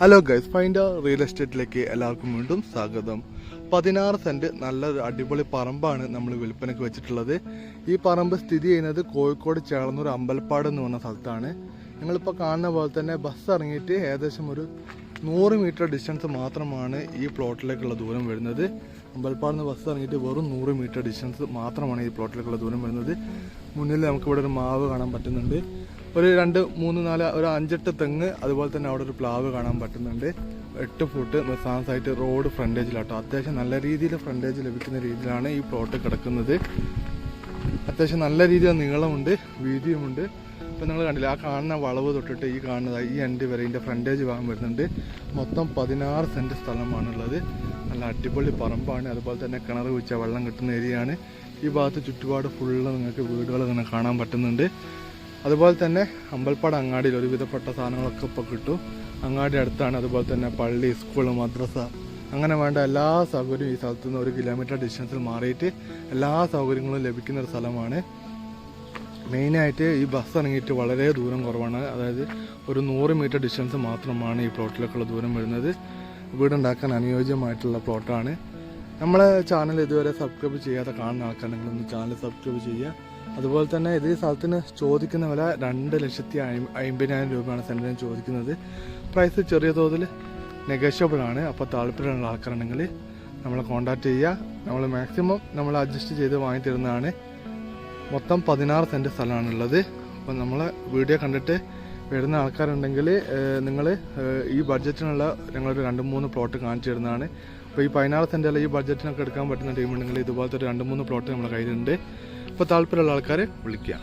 Hello guys, find real എസ്റ്റേറ്റിലേക്ക് എല്ലാവർക്കും വീണ്ടും സ്വാഗതം. 16 സെന്റ് നല്ലൊരു അടിപൊളി പറമ്പാണ് നമ്മൾ വിൽപ്പനയ്ക്ക് വെച്ചിട്ടുള്ളത്. ഈ പറമ്പ് സ്ഥിതി ചെയ്യുന്നത് കോഴിക്കോട് ചേളന്നൂർ അമ്പലപ്പാട് എന്ന് പറഞ്ഞ സ്ഥലത്താണ്. നിങ്ങളിപ്പോൾ കാണുന്ന പോലെ തന്നെ ബസ് ഇറങ്ങിയിട്ട് ഏകദേശം ഒരു 100 മീറ്റർ ഡിസ്റ്റൻസ് മാത്രമാണ് ഈ പ്ലോട്ടിലേക്കുള്ള ദൂരം വരുന്നത്. അമ്പലപ്പാട് നിന്ന് ബസ് ഇറങ്ങിയിട്ട് വെറും 100 മീറ്റർ ഡിസ്റ്റൻസ് മാത്രമാണ് ഈ പ്ലോട്ടിലേക്കുള്ള ദൂരം വരുന്നത്. മുന്നിൽ നമുക്കിവിടെ ഒരു മാവ് കാണാൻ പറ്റുന്നുണ്ട്. ഒരു 2, 3, 4, ഒരു 5-8 തെങ്ങ്, അതുപോലെ തന്നെ അവിടെ ഒരു പ്ലാവ് കാണാൻ പറ്റുന്നുണ്ട്. 8 ഫുട്ട് സാൻസായിട്ട് റോഡ് ഫ്രണ്ടേജിലാട്ടോ. അത്യാവശ്യം നല്ല രീതിയിൽ ഫ്രണ്ടേജ് ലഭിക്കുന്ന രീതിയിലാണ് ഈ പ്ലോട്ട് കിടക്കുന്നത്. അത്യാവശ്യം നല്ല രീതിയിൽ നീളമുണ്ട്, വീതിയുമുണ്ട്. ഇപ്പം നിങ്ങൾ കണ്ടില്ല, ആ കാണുന്ന വളവ് തൊട്ടിട്ട് ഈ കാണുന്നത് ഈ എൻഡ് വരെ ഇതിൻ്റെ ഫ്രണ്ടേജ് ഭാഗം വരുന്നുണ്ട്. മൊത്തം 16 സെൻറ്റ് സ്ഥലമാണുള്ളത്. നല്ല അടിപൊളി പറമ്പാണ്. അതുപോലെ തന്നെ കിണർ കുഴിച്ച വെള്ളം കിട്ടുന്ന ഏരിയയാണ്. ഈ ഭാഗത്ത് ചുറ്റുപാട് ഫുള്ള് നിങ്ങൾക്ക് വീടുകൾ ഇങ്ങനെ കാണാൻ പറ്റുന്നുണ്ട്. അതുപോലെ തന്നെ അമ്പലപ്പാട് അങ്ങാടിയിൽ ഒരുവിധപ്പെട്ട സാധനങ്ങളൊക്കെ ഇപ്പോൾ കിട്ടും. അങ്ങാടി അടുത്താണ്. അതുപോലെ തന്നെ പള്ളി, സ്കൂൾ, മദ്രസ, അങ്ങനെ വേണ്ട എല്ലാ സൗകര്യവും ഈ സ്ഥലത്തു നിന്ന് 1 കിലോമീറ്റർ ഡിസ്റ്റൻസിൽ മാറിയിട്ട് എല്ലാ സൗകര്യങ്ങളും ലഭിക്കുന്ന ഒരു സ്ഥലമാണ്. മെയിനായിട്ട് ഈ ബസ് ഇറങ്ങിയിട്ട് വളരെ ദൂരം കുറവാണ്. അതായത് ഒരു 100 മീറ്റർ ഡിസ്റ്റൻസ് മാത്രമാണ് ഈ പ്ലോട്ടിലേക്കുള്ള ദൂരം വരുന്നത്. വീടുണ്ടാക്കാൻ അനുയോജ്യമായിട്ടുള്ള പ്ലോട്ടാണ്. നമ്മളെ ചാനൽ ഇതുവരെ സബ്സ്ക്രൈബ് ചെയ്യാതെ കാണുന്ന ആൾക്കാരെങ്കിലൊന്ന് ചാനൽ സബ്സ്ക്രൈബ് ചെയ്യുക. അതുപോലെ തന്നെ ഇത് സ്ഥലത്തിന് ചോദിക്കുന്ന വില 2,50,000 രൂപയാണ് സെൻറ്റിന് ചോദിക്കുന്നത്. പ്രൈസ് ചെറിയ തോതിൽ നെഗോഷ്യബിൾ ആണ്. അപ്പോൾ താല്പര്യമുള്ള ആൾക്കാരുണ്ടെങ്കിൽ നമ്മളെ കോൺടാക്റ്റ് ചെയ്യുക. നമ്മൾ മാക്സിമം നമ്മൾ അഡ്ജസ്റ്റ് ചെയ്ത് വാങ്ങി തരുന്നതാണ്. മൊത്തം 16 സെൻറ്റ് സ്ഥലമാണുള്ളത്. അപ്പോൾ നമ്മളെ വീഡിയോ കണ്ടിട്ട് വരുന്ന ആൾക്കാരുണ്ടെങ്കിൽ നിങ്ങൾ ഈ ബഡ്ജറ്റിനുള്ള ഞങ്ങളൊരു 2-3 പ്ലോട്ട് കാണിച്ചു തരുന്നതാണ്. അപ്പോൾ ഈ 16 സെൻറ്റ് അല്ല, ഈ ബഡ്ജറ്റിനൊക്കെ എടുക്കാൻ പറ്റുന്ന ടീമുണ്ടെങ്കിൽ ഇതുപോലത്തെ ഒരു 2-3 പ്ലോട്ട് നമ്മുടെ കയ്യിലുണ്ട്. അപ്പോൾ താല്പര്യമുള്ള ആൾക്കാരെ വിളിക്കുക.